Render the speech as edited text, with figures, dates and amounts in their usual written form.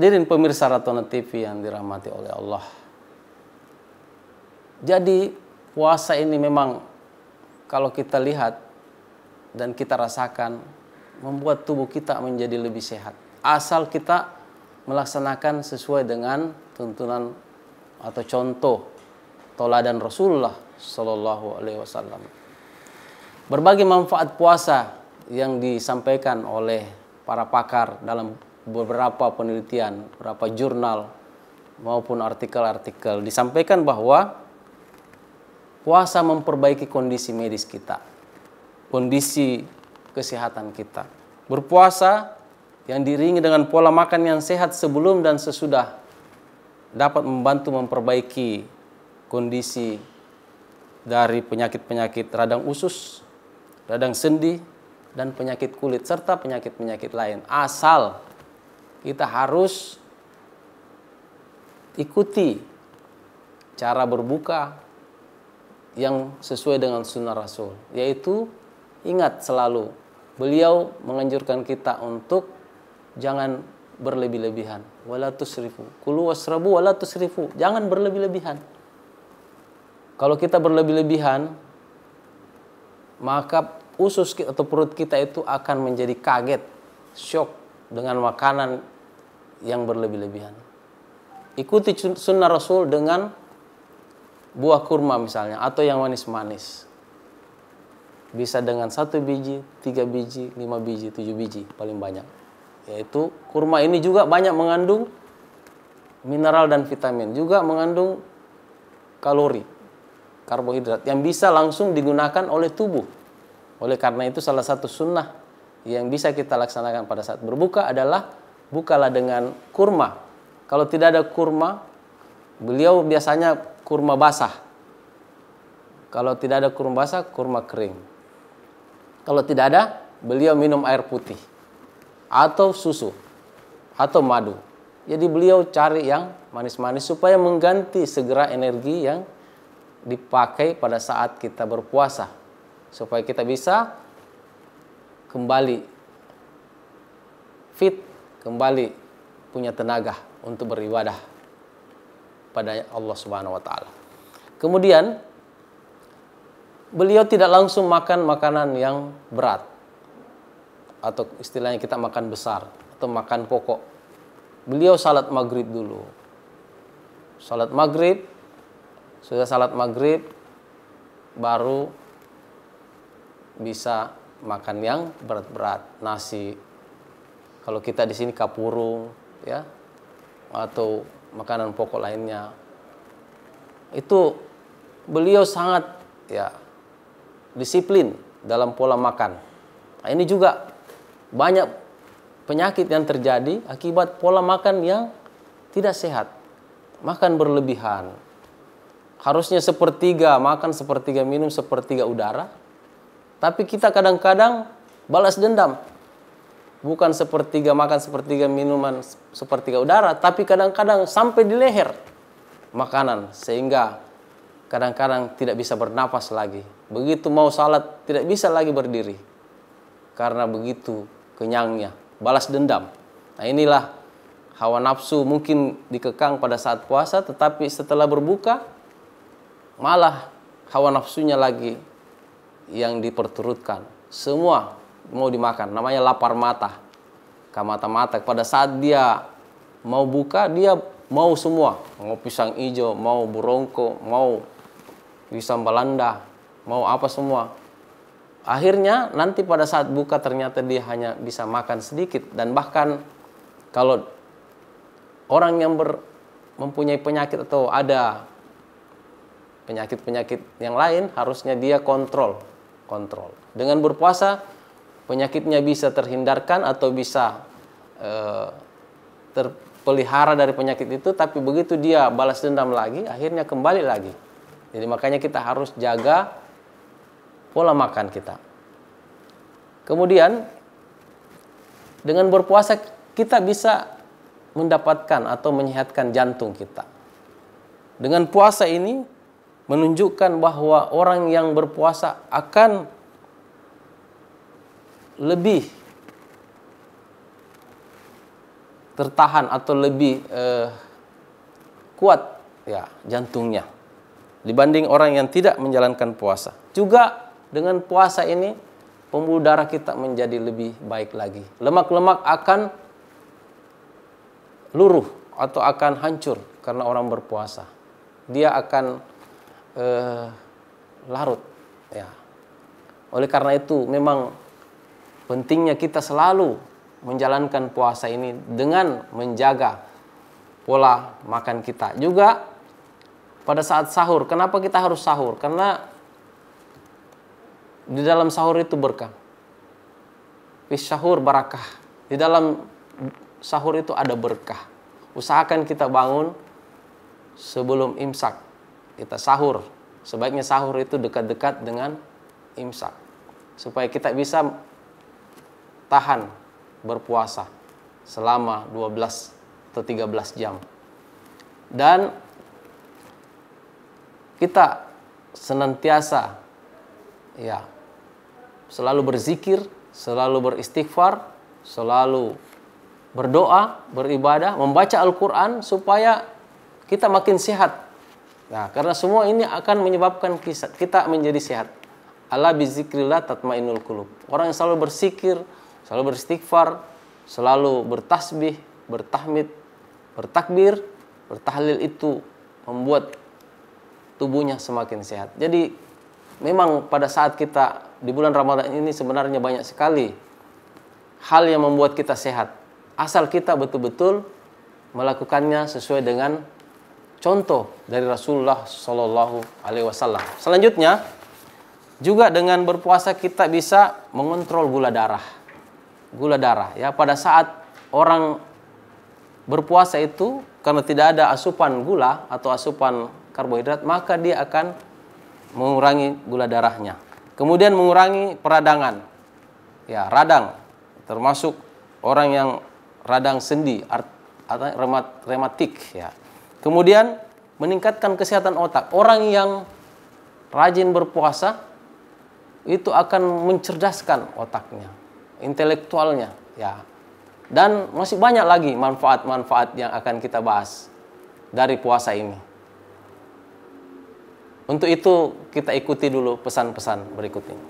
Hadirin pemirsa Ratona TV yang dirahmati oleh Allah. Jadi puasa ini memang kalau kita lihat dan kita rasakan membuat tubuh kita menjadi lebih sehat. Asal kita melaksanakan sesuai dengan tuntunan atau contoh teladan Rasulullah Shallallahu Alaihi Wasallam. Berbagai manfaat puasa yang disampaikan oleh para pakar dalam beberapa penelitian, beberapa jurnal maupun artikel-artikel disampaikan bahwa puasa memperbaiki kondisi medis kita, kondisi kesehatan kita. Berpuasa yang diiringi dengan pola makan yang sehat sebelum dan sesudah dapat membantu memperbaiki kondisi dari penyakit-penyakit radang usus, radang sendi, dan penyakit kulit serta penyakit-penyakit lain. Asal kita harus ikuti cara berbuka yang sesuai dengan sunnah Rasul, yaitu ingat selalu beliau menganjurkan kita untuk jangan berlebih-lebihan. Wala tusrifu. Kulu wasrabu wala tusrifu. Jangan berlebih-lebihan. Kalau kita berlebih-lebihan, maka usus atau perut kita itu akan menjadi kaget, syok dengan makanan yang berlebih-lebihan. Ikuti sunnah Rasul dengan buah kurma misalnya, atau yang manis-manis. Bisa dengan 1 biji, 3 biji, 5 biji, 7 biji paling banyak. Yaitu kurma ini juga banyak mengandung mineral dan vitamin, juga mengandung kalori, karbohidrat yang bisa langsung digunakan oleh tubuh. Oleh karena itu salah satu sunnah yang bisa kita laksanakan pada saat berbuka adalah bukalah dengan kurma. Kalau tidak ada kurma, beliau biasanya kurma basah. Kalau tidak ada kurma basah, kurma kering. Kalau tidak ada, beliau minum air putih atau susu atau madu. Jadi beliau cari yang manis-manis supaya mengganti segera energi yang dipakai pada saat kita berpuasa, supaya kita bisa kembali fit, kembali punya tenaga untuk beribadah pada Allah Subhanahu wa taala. Kemudian beliau tidak langsung makan makanan yang berat, atau istilahnya kita makan besar atau makan pokok. Beliau salat maghrib dulu. Salat maghrib, sudah salat maghrib baru bisa makan yang berat-berat, nasi. Kalau kita di sini kapurung, ya, atau makanan pokok lainnya. Itu beliau sangat disiplin dalam pola makan. Nah, ini juga banyak penyakit yang terjadi akibat pola makan yang tidak sehat. Makan berlebihan. Harusnya sepertiga makan, sepertiga minum, sepertiga udara. Tapi kita kadang-kadang balas dendam. Bukan sepertiga makan, sepertiga minuman, sepertiga udara, tapi kadang-kadang sampai di leher makanan, sehingga kadang-kadang tidak bisa bernapas lagi. Begitu mau salat tidak bisa lagi berdiri karena begitu kenyangnya, balas dendam. Nah, inilah hawa nafsu mungkin dikekang pada saat puasa, tetapi setelah berbuka malah hawa nafsunya lagi yang diperturutkan. Semua mau dimakan, namanya lapar mata. Mata-mata pada saat dia mau buka, dia mau semua. Mau pisang hijau, mau burongko, mau pisang Belanda, mau apa semua. Akhirnya nanti pada saat buka ternyata dia hanya bisa makan sedikit. Dan bahkan kalau orang yang mempunyai penyakit atau ada penyakit-penyakit yang lain, harusnya dia kontrol. Dengan berpuasa penyakitnya bisa terhindarkan atau bisa terpelihara dari penyakit itu, tapi begitu dia balas dendam lagi, akhirnya kembali lagi. Jadi makanya kita harus jaga pola makan kita. Kemudian dengan berpuasa kita bisa mendapatkan atau menyehatkan jantung kita. Dengan puasa ini menunjukkan bahwa orang yang berpuasa akan lebih tertahan atau lebih kuat ya jantungnya dibanding orang yang tidak menjalankan puasa. Juga dengan puasa ini pembuluh darah kita menjadi lebih baik lagi. Lemak-lemak akan luruh atau akan hancur karena orang berpuasa. Dia akan larut ya. Oleh karena itu memang pentingnya kita selalu menjalankan puasa ini dengan menjaga pola makan kita. Juga pada saat sahur, kenapa kita harus sahur? Karena di dalam sahur itu berkah. Fis sahur barakah. Di dalam sahur itu ada berkah. Usahakan kita bangun sebelum imsak. Kita sahur. Sebaiknya sahur itu dekat-dekat dengan imsak. Supaya kita bisa tahan berpuasa selama 12 atau 13 jam. Dan kita senantiasa ya selalu berzikir, selalu beristighfar, selalu berdoa, beribadah, membaca Al-Quran supaya kita makin sehat. Nah, karena semua ini akan menyebabkan kita menjadi sehat. Ala bizikrillah tatmainnul qulub. Orang yang selalu berzikir, selalu beristighfar, selalu bertasbih, bertahmid, bertakbir, bertahlil itu membuat tubuhnya semakin sehat. Jadi memang pada saat kita di bulan Ramadan ini sebenarnya banyak sekali hal yang membuat kita sehat. Asal kita betul-betul melakukannya sesuai dengan contoh dari Rasulullah Shallallahu Alaihi Wasallam. Selanjutnya juga dengan berpuasa kita bisa mengontrol gula darah. Gula darah ya, pada saat orang berpuasa itu karena tidak ada asupan gula atau asupan karbohidrat, maka dia akan mengurangi gula darahnya. Kemudian mengurangi peradangan. Ya, radang termasuk orang yang radang sendi atau rematik ya. Kemudian meningkatkan kesehatan otak. Orang yang rajin berpuasa itu akan mencerdaskan otaknya, intelektualnya ya. Dan masih banyak lagi manfaat-manfaat yang akan kita bahas dari puasa ini. Untuk itu kita ikuti dulu pesan-pesan berikut ini.